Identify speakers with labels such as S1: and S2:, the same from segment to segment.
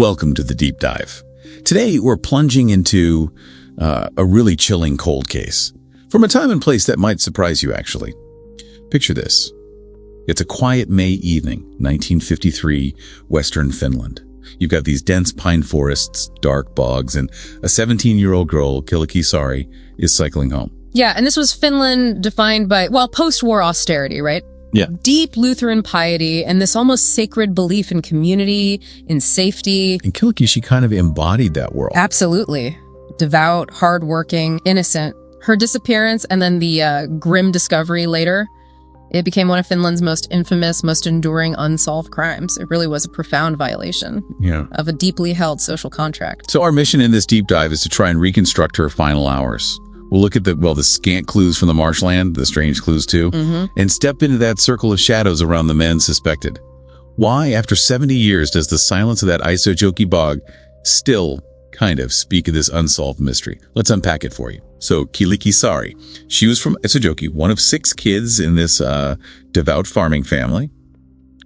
S1: Welcome to the Deep Dive. Today, we're plunging into a really chilling cold case. From a time and place that might surprise you, actually. Picture this. It's a quiet May evening, 1953, Western Finland. You've got these dense pine forests, dark bogs, and a 17-year-old girl, Kyllikki Saari, is cycling home.
S2: Yeah, and this was Finland defined by, post-war austerity, right?
S1: Yeah.
S2: Deep Lutheran piety and this almost sacred belief in community, in safety.
S1: And Kyllikki, she kind of embodied that world.
S2: Absolutely. Devout, hardworking, innocent. Her disappearance and then the grim discovery later, it became one of Finland's most infamous, most enduring unsolved crimes. It really was a profound violation of a deeply held social contract.
S1: So our mission in this deep dive is to try and reconstruct her final hours. We'll look at the scant clues from the marshland, the strange clues too, and step into that circle of shadows around the men suspected. Why, after 70 years, does the silence of that Isojoki bog still kind of speak of this unsolved mystery? Let's unpack it for you. So, Kyllikki Saari, she was from Isojoki, one of 6 kids in this devout farming family.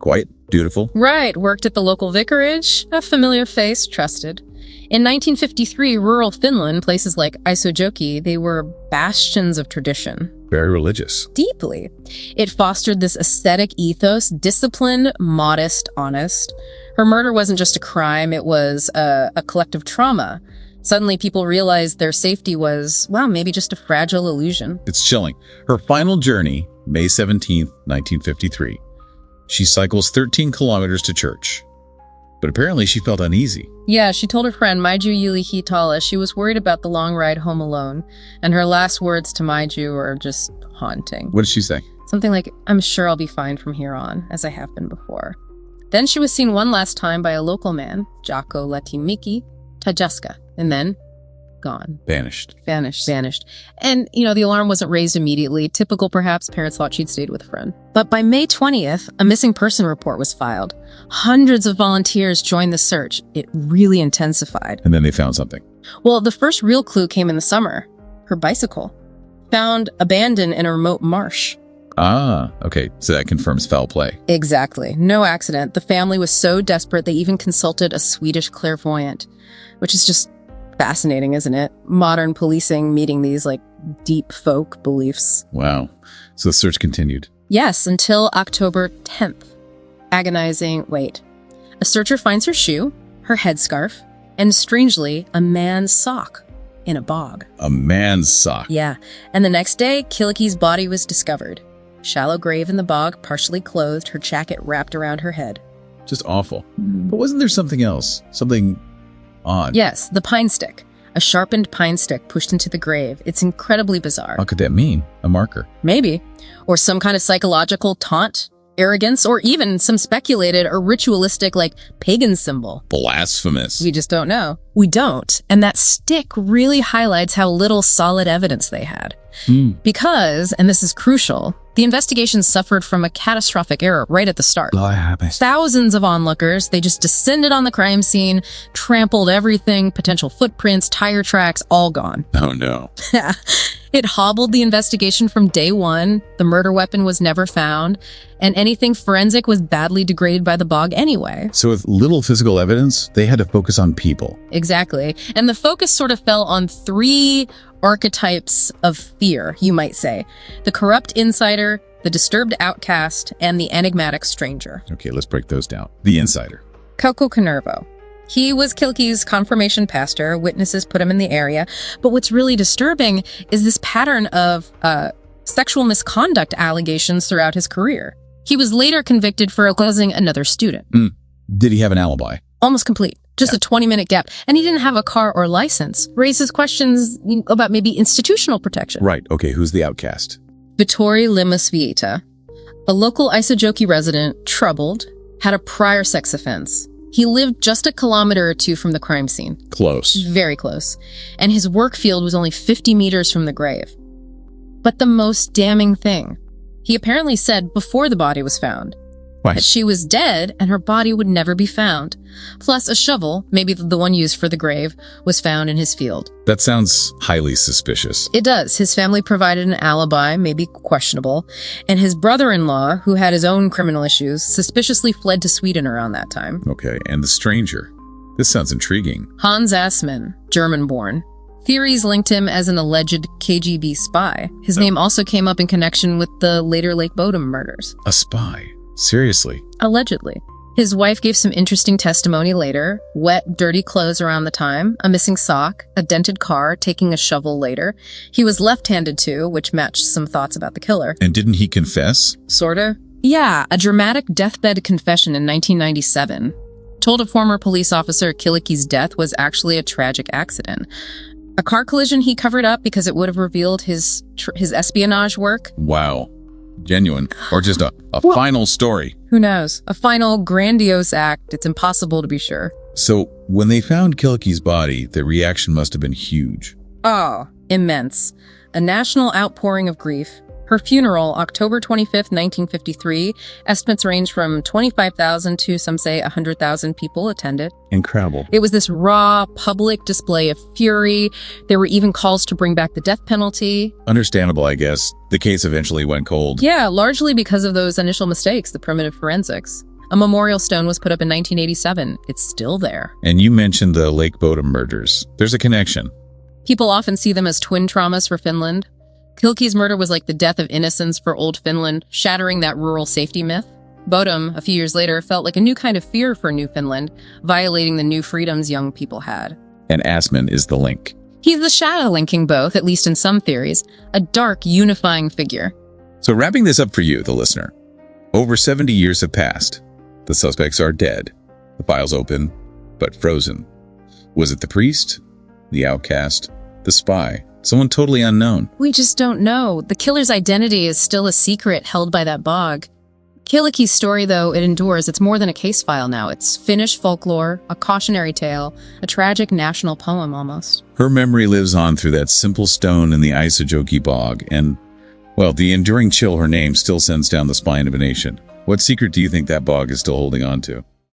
S1: Quiet, dutiful.
S2: Right, worked at the local vicarage, a familiar face, trusted. In 1953, rural Finland, places like Isojoki, they were bastions of tradition.
S1: Very religious.
S2: Deeply. It fostered this ascetic ethos, disciplined, modest, honest. Her murder wasn't just a crime, it was a collective trauma. Suddenly, people realized their safety was, maybe just a fragile illusion.
S1: It's chilling. Her final journey, May 17th, 1953. She cycles 13 kilometers to church. But apparently she felt uneasy.
S2: Yeah, she told her friend, Maiju Yuli she was worried about the long ride home alone. And her last words to Maiju are just haunting.
S1: What did she say?
S2: Something like, I'm sure I'll be fine from here on, as I have been before. Then she was seen one last time by a local man, Jaakko Lätimiki Tajaska, and then gone.
S1: Vanished.
S2: And, the alarm wasn't raised immediately. Typical, perhaps, parents thought she'd stayed with a friend. But by May 20th, a missing person report was filed. Hundreds of volunteers joined the search. It really intensified.
S1: And then they found something.
S2: Well, the first real clue came in the summer. Her bicycle. Found abandoned in a remote marsh.
S1: Ah, okay. So that confirms foul play.
S2: Exactly. No accident. The family was so desperate they even consulted a Swedish clairvoyant, which is just fascinating, isn't it? Modern policing meeting these deep folk beliefs.
S1: Wow. So the search continued.
S2: Yes, until October 10th. Agonizing wait. A searcher finds her shoe, her headscarf, and strangely, a man's sock in a bog.
S1: A man's sock?
S2: Yeah. And the next day, Kyllikki's body was discovered. Shallow grave in the bog, partially clothed, her jacket wrapped around her head.
S1: Just awful. But wasn't there something else? Something odd?
S2: Yes, the pine stick. A sharpened pine stick pushed into the grave. It's incredibly bizarre.
S1: What could that mean? A marker?
S2: Maybe. Or some kind of psychological taunt, arrogance, or even some speculated or ritualistic pagan symbol.
S1: Blasphemous.
S2: We just don't know. We don't. And that stick really highlights how little solid evidence they had. Because, and this is crucial, the investigation suffered from a catastrophic error right at the start. Thousands of onlookers, they just descended on the crime scene, trampled everything, potential footprints, tire tracks, all gone.
S1: Oh no.
S2: It hobbled the investigation from day one. The murder weapon was never found, and anything forensic was badly degraded by the bog anyway.
S1: So with little physical evidence, they had to focus on people.
S2: Exactly. And the focus sort of fell on 3 archetypes of fear, you might say. The corrupt insider, the disturbed outcast, and the enigmatic stranger.
S1: Okay, let's break those down. The insider.
S2: Kauko Kanervo. He was Kyllikki's confirmation pastor. Witnesses put him in the area. But what's really disturbing is this pattern of sexual misconduct allegations throughout his career. He was later convicted for accusing another student.
S1: Did he have an alibi?
S2: Almost complete. Just a 20-minute gap. And he didn't have a car or license. Raises questions about maybe institutional protection.
S1: Right. Okay, who's the outcast?
S2: Vittori Limasvieta, a local Isojoki resident, troubled, had a prior sex offense. He lived just a kilometer or 2 from the crime scene.
S1: Close.
S2: Very close. And his work field was only 50 meters from the grave. But the most damning thing, he apparently said before the body was found, that she was dead and her body would never be found. Plus a shovel, maybe the one used for the grave, was found in his field.
S1: That sounds highly suspicious.
S2: It does. His family provided an alibi, maybe questionable, and his brother-in-law, who had his own criminal issues, suspiciously fled to Sweden around that time.
S1: Okay, and the stranger? This sounds intriguing.
S2: Hans Assmann, German-born. Theories linked him as an alleged KGB spy. His name also came up in connection with the later Lake Bodom murders.
S1: A spy? Seriously?
S2: Allegedly. His wife gave some interesting testimony later. Wet, dirty clothes around the time, a missing sock, a dented car, taking a shovel later. He was left-handed too, which matched some thoughts about the killer.
S1: And didn't he confess?
S2: Sorta. Yeah, a dramatic deathbed confession in 1997. Told a former police officer Kyllikki's death was actually a tragic accident. A car collision he covered up because it would have revealed his espionage work.
S1: Wow. Genuine. Or just a final story.
S2: Who knows? A final grandiose act. It's impossible to be sure.
S1: So, when they found Kyllikki's body, the reaction must have been huge.
S2: Oh, immense. A national outpouring of grief. Her funeral, October 25th, 1953, estimates range from 25,000 to, some say, 100,000 people attended.
S1: Incredible.
S2: It was this raw, public display of fury. There were even calls to bring back the death penalty.
S1: Understandable, I guess. The case eventually went cold.
S2: Yeah, largely because of those initial mistakes, the primitive forensics. A memorial stone was put up in 1987. It's still there.
S1: And you mentioned the Lake Bodom murders. There's a connection.
S2: People often see them as twin traumas for Finland. Kyllikki's murder was like the death of innocence for old Finland, shattering that rural safety myth. Bodom, a few years later, felt like a new kind of fear for New Finland, violating the new freedoms young people had.
S1: And Assmann is the link.
S2: He's the shadow linking both, at least in some theories, a dark, unifying figure.
S1: So wrapping this up for you, the listener. Over 70 years have passed. The suspects are dead. The file's open, but frozen. Was it the priest? The outcast? The spy? Someone totally unknown?
S2: We just don't know. The killer's identity is still a secret held by that bog. Kyllikki's story, though, it endures. It's more than a case file now. It's Finnish folklore, a cautionary tale, a tragic national poem almost.
S1: Her memory lives on through that simple stone in the Isojoki bog, and, well, the enduring chill her name still sends down the spine of a nation. What secret do you think that bog is still holding on to?